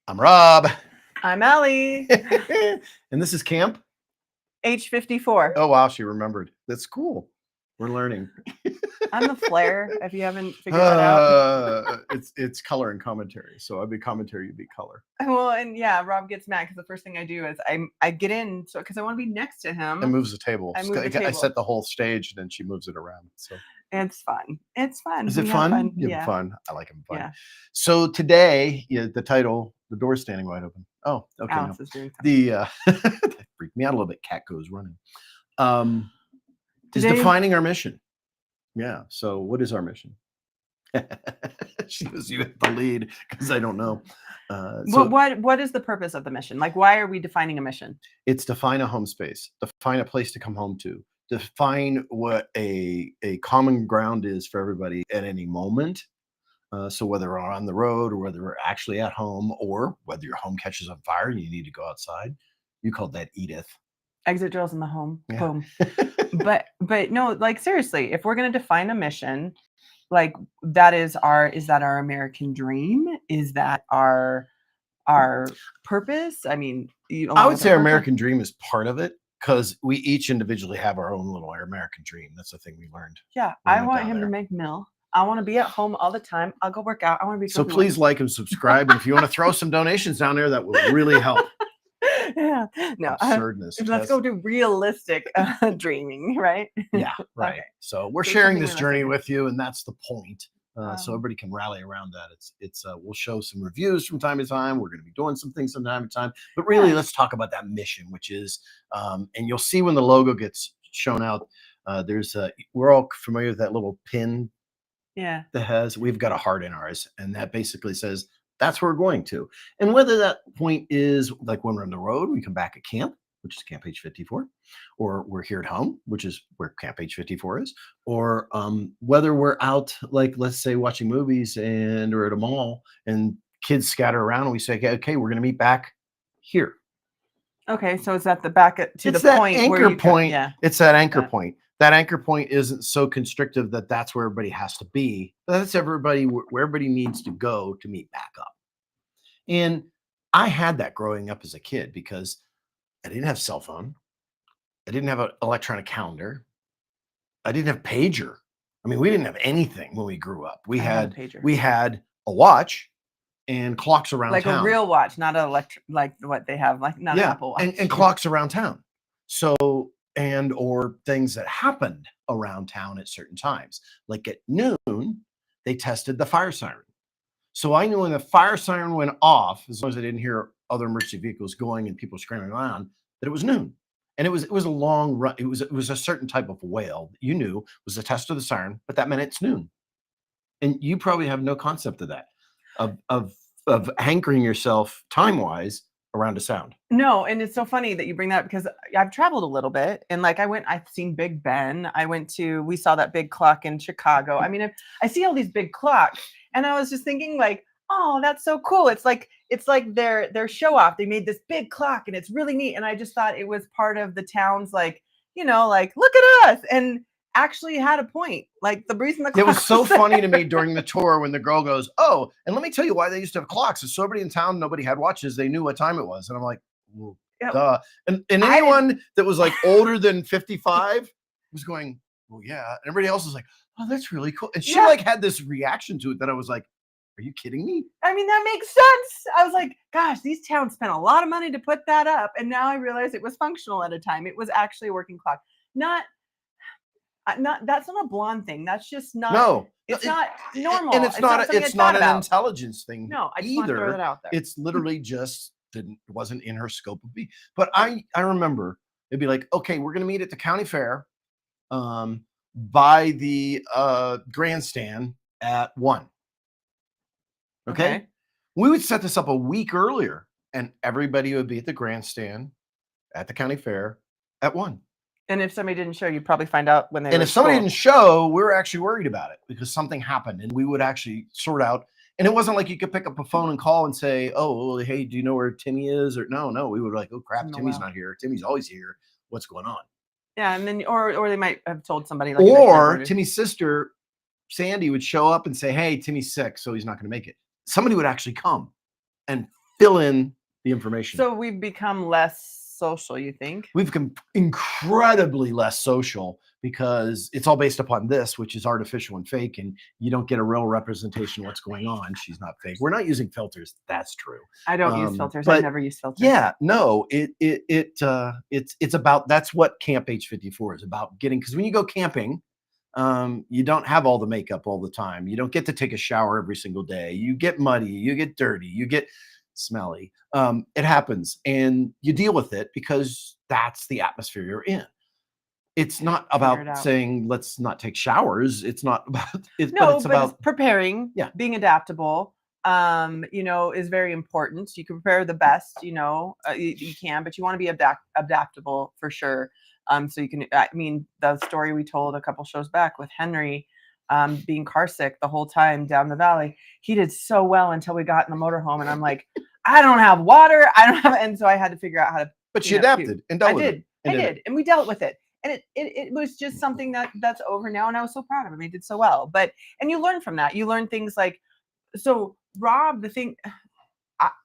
I'm Rob. I'm Ellie. And this is Camp. H54. Oh, wow. She remembered. That's cool. We're learning. I'm the Flair, if you haven't figured that out. It's color and commentary. So I'd be commentary, you'd be color. Well, and yeah, Rob gets mad because the first thing I do is I get in because I want to be next to him. And moves the table. I move the table. I set the whole stage and then she moves it around. So it's fun. It's fun. Is it fun? You have fun. I like them fun. Yeah. So today, the title, The Door's Standing Wide Open. Oh, okay. Alice is doing something. That freaked me out a little bit. Cat goes running. Is defining our mission. Yeah. So what is our mission? She was you at the lead because I don't know. What is the purpose of the mission? Like, why are we defining a mission? It's define a home space, define a place to come home to, define what a common ground is for everybody at any moment. So whether we're on the road or whether we're actually at home or whether your home catches on fire and you need to go outside, you called that Edith. Exit drills in the home. Yeah. Boom. but no, like seriously, if we're going to define a mission, like is that our American dream? Is that our purpose? I mean, I would say our American dream is part of it because we each individually have our own little American dream. That's the thing we learned. Yeah, I want him to make mill. I want to be at home all the time. I'll go work out. I want to be so please like and subscribe. And if you want to throw some donations down there, that will really help. Yeah, no absurdness. Let's go do realistic dreaming, right? Yeah, right. Okay. So we're sharing this journey with you, and that's the point. So everybody can rally around that. We'll show some reviews from time to time. We're going to be doing some things from time to time, but really, let's talk about that mission, which is, and you'll see when the logo gets shown out. We're all familiar with that little pin. Yeah. We've got a heart in ours, and that basically says that's where we're going to. And whether that point is like when we're on the road, we come back at camp, which is Camp H54, or we're here at home, which is where Camp H54 is, or whether we're out, like let's say watching movies and or at a mall and kids scatter around and we say, okay, we're going to meet back here. Okay, so is that the back to it's the that point anchor where you point? Yeah. It's that anchor point. That anchor point isn't so constrictive that that's where everybody has to be. That's everybody where everybody needs to go to meet back up. And I had that growing up as a kid because I didn't have cell phone. I didn't have an electronic calendar. I didn't have pager. I mean, we didn't have anything when we grew up. We had a watch and clocks around like town. Like a real watch, not like what they have, like not an Apple Watch. And clocks around town. So or things that happened around town at certain times. Like at noon, they tested the fire siren. So I knew when the fire siren went off, as long as I didn't hear other emergency vehicles going and people screaming around, that it was noon. And it was a long run. It was a certain type of wail that you knew was the test of the siren, but that meant it's noon. And you probably have no concept of that, of anchoring yourself time-wise around a sound. No, and it's so funny that you bring that because I've traveled a little bit, and like I've seen Big Ben. We saw that big clock in Chicago. I mean, I see all these big clocks, and I was just thinking like, oh, that's so cool. It's like their show off. They made this big clock, and it's really neat. And I just thought it was part of the town's like look at us, and actually had a point. Like the reason the clock it was so funny to me during the tour when the girl goes, oh, and let me tell you why they used to have clocks. So everybody in town, nobody had watches. They knew what time it was. And I'm like, well, duh. And anyone that was like older than 55 was going, well, yeah. And everybody else was like, oh, that's really cool. And she like had this reaction to it that I was like, are you kidding me? I mean, that makes sense. I was like, gosh, these towns spent a lot of money to put that up. And now I realize it was functional at a time. It was actually a working clock. That's not a blonde thing. That's just not. No, it's not normal. And it's not an intelligence thing. No, I just want to throw that out there. It's literally just wasn't in her scope of being. But I remember it'd be like, okay, we're gonna meet at the county fair, by the grandstand at 1. Okay, we would set this up a week earlier, and everybody would be at the grandstand at the county fair at 1. And if somebody didn't show, you'd probably find out when they. And if somebody didn't show, we were actually worried about it because something happened, and we would actually sort out. And it wasn't like you could pick up a phone and call and say, "Oh, well, hey, do you know where Timmy is?" Or no, we would like, "Oh crap, Timmy's not here. Timmy's always here. What's going on?" Yeah, and then or they might have told somebody. Like, or Timmy's sister, Sandy, would show up and say, "Hey, Timmy's sick, so he's not going to make it." Somebody would actually come and fill in the information. So we've become less social, you think? We've become incredibly less social because it's all based upon this, which is artificial and fake, and you don't get a real representation of what's going on. She's not fake. We're not using filters. That's true. I don't use filters. but I've never used filters. Yeah, no, it's about, that's what Camp H54 is about, getting, because when you go camping, you don't have all the makeup all the time. You don't get to take a shower every single day. You get muddy, you get dirty, you get smelly. It happens, and you deal with it because that's the atmosphere you're in. It's not Figure it about out. saying let's not take showers. It's not about it, but No, it's but about it's preparing, Yeah. being adaptable, is very important. You can prepare the best, you can, but you want to be adaptable for sure. So you can, I mean, the story we told a couple shows back with Henry, being car sick the whole time down the valley, he did so well until we got in the motorhome, and I'm like, I don't have water, and so I had to figure out how to. but she clean up adapted too. and dealt I with did, it. I did, and we dealt with it. And it was just something that's over now, and I was so proud of him. He did so well. And you learn from that. You learn things like, so Rob, the thing,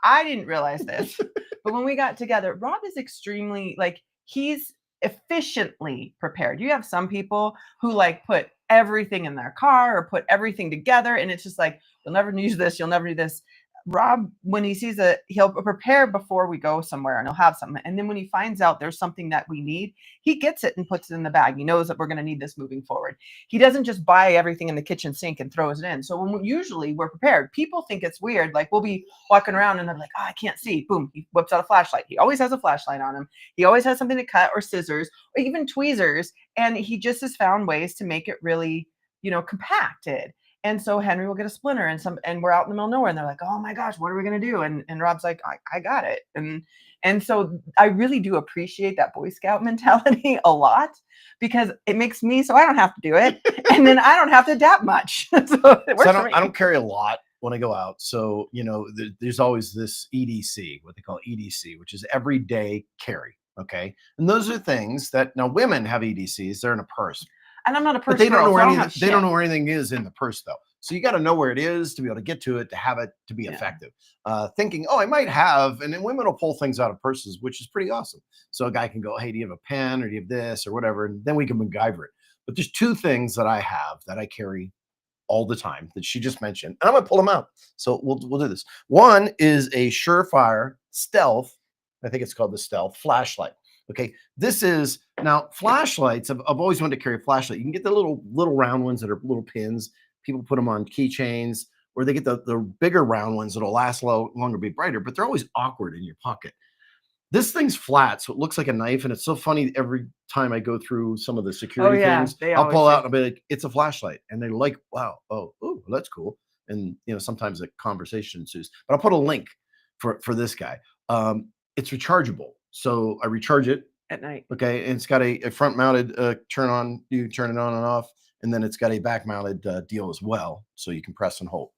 I didn't realize this, but when we got together, Rob is extremely, like, he's efficiently prepared. You have some people who like put everything in their car or put everything together, and it's just like, you'll never use this, you'll never do this. Rob, when he sees he'll prepare before we go somewhere, and he'll have something. And then when he finds out there's something that we need, he gets it and puts it in the bag. He knows that we're going to need this moving forward. He doesn't just buy everything in the kitchen sink and throws it in. So usually we're prepared. People think it's weird. Like, we'll be walking around and they're like, oh, I can't see. Boom. He whips out a flashlight. He always has a flashlight on him. He always has something to cut, or scissors, or even tweezers. And he just has found ways to make it really, compacted. And so Henry will get a splinter, and we're out in the middle of nowhere, and they're like, oh my gosh, what are we going to do? And Rob's like, I got it. And so I really do appreciate that Boy Scout mentality a lot, because it makes me, so I don't have to do it. And then I don't have to adapt much. So it works for me. I don't carry a lot when I go out. So, there's always this EDC, what they call EDC, which is everyday carry. Okay. And those are things that, now women have EDCs, they're in a purse. And I'm not a But person. they don't know where so anything, they don't know where anything is in the purse, though. So you got to know where it is to be able to get to it, to have it, to be effective. Thinking, oh, I might have, and then women will pull things out of purses, which is pretty awesome. So a guy can go, hey, do you have a pen, or do you have this, or whatever? And then we can MacGyver it. But there's two things that I have that I carry all the time that she just mentioned, and I'm gonna pull them out. So we'll do this. One is a Surefire Stealth. I think it's called the Stealth flashlight. Okay, this is, now flashlights, I've always wanted to carry a flashlight. You can get the little round ones that are little pins. People put them on keychains, or they get the bigger round ones that'll last longer, be brighter, but they're always awkward in your pocket. This thing's flat, so it looks like a knife, and it's so funny every time I go through some of the security things, I'll pull out and I'll be like, it's a flashlight. And they're like, wow, oh, that's cool. And sometimes a conversation ensues. But I'll put a link for this guy. It's rechargeable. So I recharge it at night. Okay, and it's got a front mounted turn on, you turn it on and off, and then it's got a back mounted deal as well, so you can press and hold.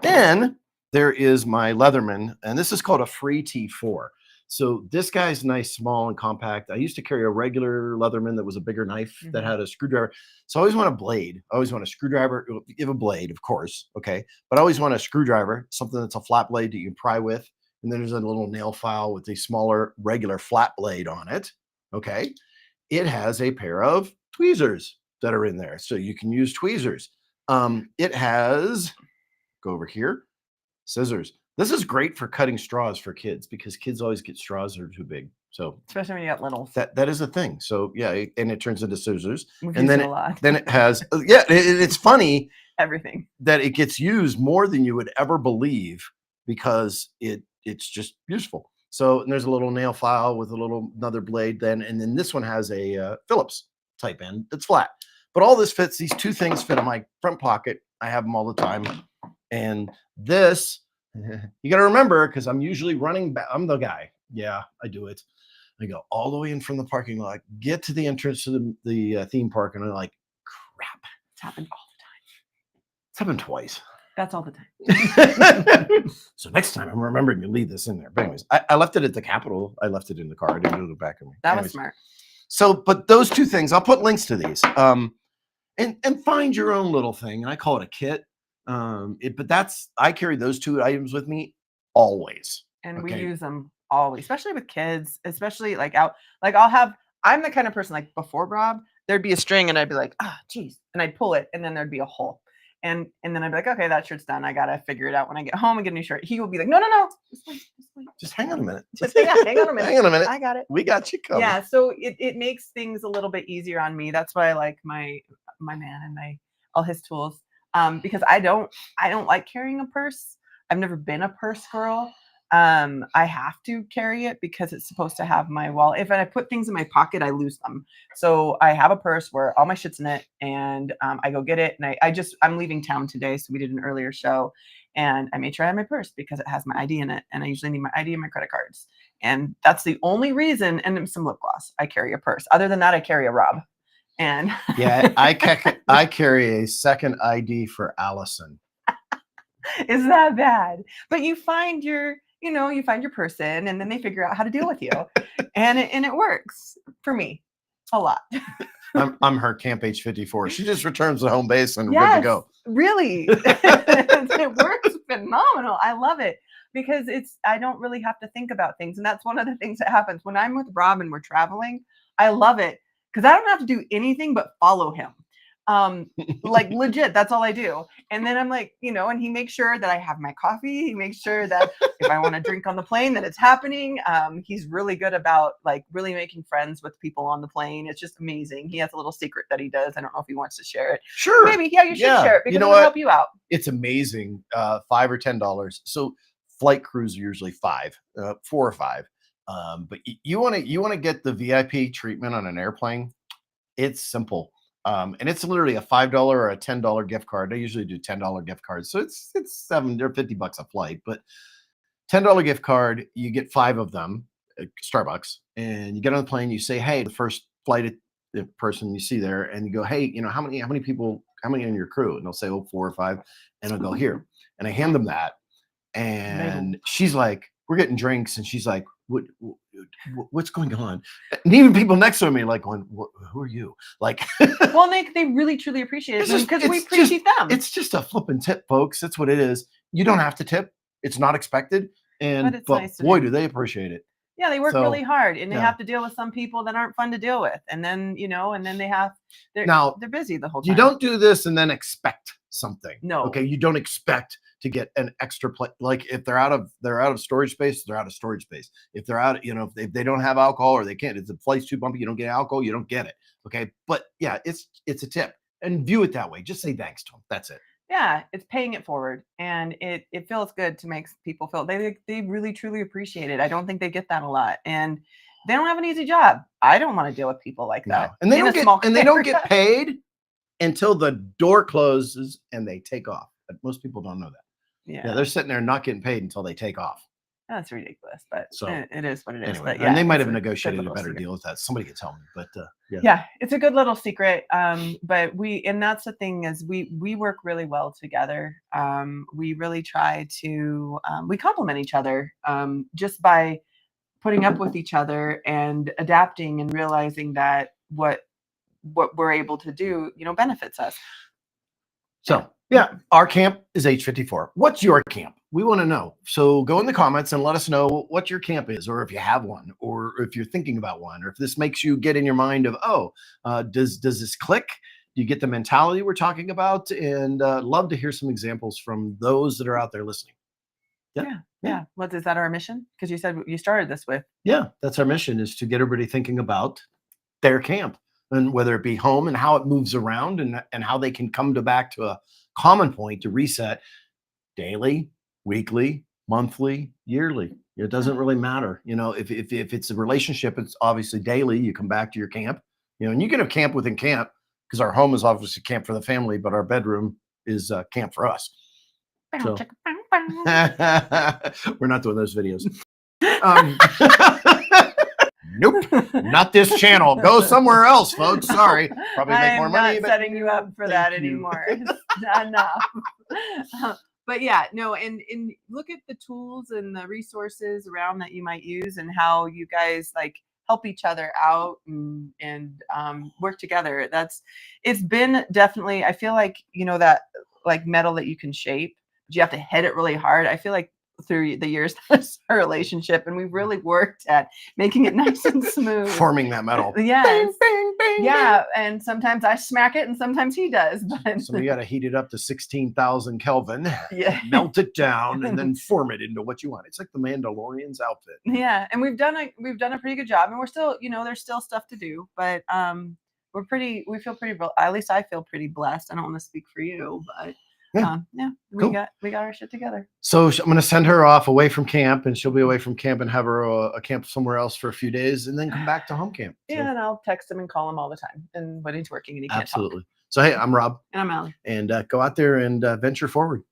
Then there is my Leatherman, and this is called a Free T4. So this guy's nice, small, and compact. I used to carry a regular Leatherman that was a bigger knife that had a screwdriver. So I always want a blade. I always want a screwdriver. You have a blade, of course, okay, but I always want a screwdriver, something that's a flat blade that you can pry with. And then there's a little nail file with a smaller regular flat blade on it. Okay. It has a pair of tweezers that are in there. So you can use tweezers. It has, go over here, scissors. This is great for cutting straws for kids, because kids always get straws that are too big. So especially when you got little. That is a thing. So yeah, and it turns into scissors. We've and used it a lot. Then it has, it's funny everything that it gets used more than you would ever believe, because it's just useful. So, and there's a little nail file with another blade then, and then this one has a Phillips type end that's flat. But all this fits, these two things fit in my front pocket. I have them all the time. And this, you got to remember, because I'm usually running back, I'm the guy. Yeah, I do it. I go all the way in from the parking lot, get to the entrance to the theme park, and I'm like, crap. It's happened all the time. It's happened twice. That's all the time. So next time I'm remembering to leave this in there. But anyways, I left it at the Capitol. I left it in the car. I didn't do it back of me. That was smart. So, but those two things, I'll put links to these. And find your own little thing. And I call it a kit. But I carry those two items with me always. and we Okay. use them always, especially with kids, especially like out. Like I'm the kind of person like before Rob, there'd be a string, and I'd be like, ah, geez, and I'd pull it, and then there'd be a hole, and then I'd be like, okay, that shirt's done. I gotta figure it out when I get home and get a new shirt. He will be like, no, no, no, just wait, just wait, Just hang on a minute. just hang on a minute, Hang on a minute. I got it. We got you covered. Yeah, so it makes things a little bit easier on me. That's why I like my man and my all his tools. Because I don't like carrying a purse. I've never been a purse girl. I have to carry it because it's supposed to have my wallet. If I put things in my pocket, I lose them. So I have a purse where all my shit's in it, and I go get it. And I'm leaving town today, so we did an earlier show, and I made sure I had my purse because it has my ID in it, and I usually need my ID and my credit cards. And that's the only reason, and some lip gloss, I carry a purse. Other than that, I carry a Rob. And Yeah, I carry a second ID for Allison. is that bad? But you find your person, and then they figure out how to deal with you, and it works for me a lot. I'm her Camp H-54. She just returns to home base and we're good Yes, to go. really, it works phenomenal. I love it because I don't really have to think about things, and that's one of the things that happens when I'm with Rob and we're traveling. I love it because I don't have to do anything but follow him. Like legit, that's all I do. And then I'm like, and he makes sure that I have my coffee. He makes sure that if I want to drink on the plane, that it's happening. He's really good about like really making friends with people on the plane. It's just amazing. He has a little secret that he does. I don't know if he wants to share it. Sure. Maybe, yeah, you should share it because You know it'll what? help you out. It's amazing. $5 or $10. So flight crews are usually $4 or $5. But you want to get the VIP treatment on an airplane. It's simple. And it's literally a $5 or a $10 gift card. I usually do $10 gift cards. So it's $7 or $50 a flight, but $10 gift card, you get 5 of them at Starbucks, and you get on the plane, you say, hey, the first flight the person you see there, and you go, hey, how many people, how many on your crew? And they'll say, oh, 4 or 5. And I'll go here. And I hand them that. And she's like, we're getting drinks. And she's like, what's going on? And even people next to me like going, who are you? Like, well, they really truly appreciate it because we appreciate them. It's just a flipping tip, folks. That's what it is. You don't have to tip. It's not expected. But nice boy, do they appreciate it. Yeah, they work really hard, and they have to deal with some people that aren't fun to deal with. And then, and then they're busy the whole time. You don't do this and then expect something. No. Okay. You don't expect to get an extra play. Like if they're out of storage space, they're out of storage space. If they're out, if they don't have alcohol or they can't, if the flight's too bumpy, you don't get alcohol, you don't get it. Okay. But yeah, it's a tip, and view it that way. Just say thanks to them. That's it. Yeah, it's paying it forward, and it feels good to make people feel they really truly appreciate it. I don't think they get that a lot, and they don't have an easy job. I don't want to deal with people like that. And they don't get paid until the door closes and they take off. But most people don't know that. Yeah, they're sitting there not getting paid until they take off. That's ridiculous, but it is what it is. Anyway, but and they might have negotiated a better deal with that. Somebody could tell me, but yeah, it's a good little secret. But and that's the thing is we work really well together. We really try to we complement each other just by putting up with each other and adapting and realizing that what we're able to do, benefits us. So yeah, our camp is H-54. What's your camp? We want to know. So go in the comments and let us know what your camp is, or if you have one, or if you're thinking about one, or if this makes you get in your mind of, does this click? Do you get the mentality we're talking about? And love to hear some examples from those that are out there listening. Yeah. What is that our mission? Because you said you started this with. Yeah, that's our mission, is to get everybody thinking about their camp, and whether it be home and how it moves around, and how they can come back to a common point to reset daily, weekly, monthly, yearly. It doesn't really matter. If it's a relationship, it's obviously daily. You come back to your camp, and you can have camp within camp, because our home is obviously camp for the family, but our bedroom is camp for us. So we're not doing those videos. Nope, not this channel. Go somewhere else, folks. Sorry, probably make more money. I'm not setting you up for that anymore. Not enough. But yeah, no, and look at the tools and the resources around that you might use, and how you guys like help each other out and work together. It's been definitely. I feel like that like metal that you can shape, but you have to hit it really hard. I feel like through the years that's our relationship, and we've really worked at making it nice and smooth. Forming that metal. Yes. Bing, bing, bing, Yeah, and sometimes I smack it, and sometimes he does. But So we got to heat it up to 16,000 Kelvin, yeah, melt it down, and then form it into what you want. It's like the Mandalorian's outfit. yeah, and we've done a pretty good job, and we're still, there's still stuff to do, but we feel pretty, at least I feel pretty blessed. I don't want to speak for you, but Yeah. yeah, Cool. we got our shit together. So I'm going to send her off away from camp, and she'll be away from camp and have her a camp somewhere else for a few days, and then come back to home camp. So, Yeah, and I'll text him and call him all the time, and when he's working and he can't talk. absolutely. So hey, I'm Rob, And I'm Allie. and go out there and venture forward.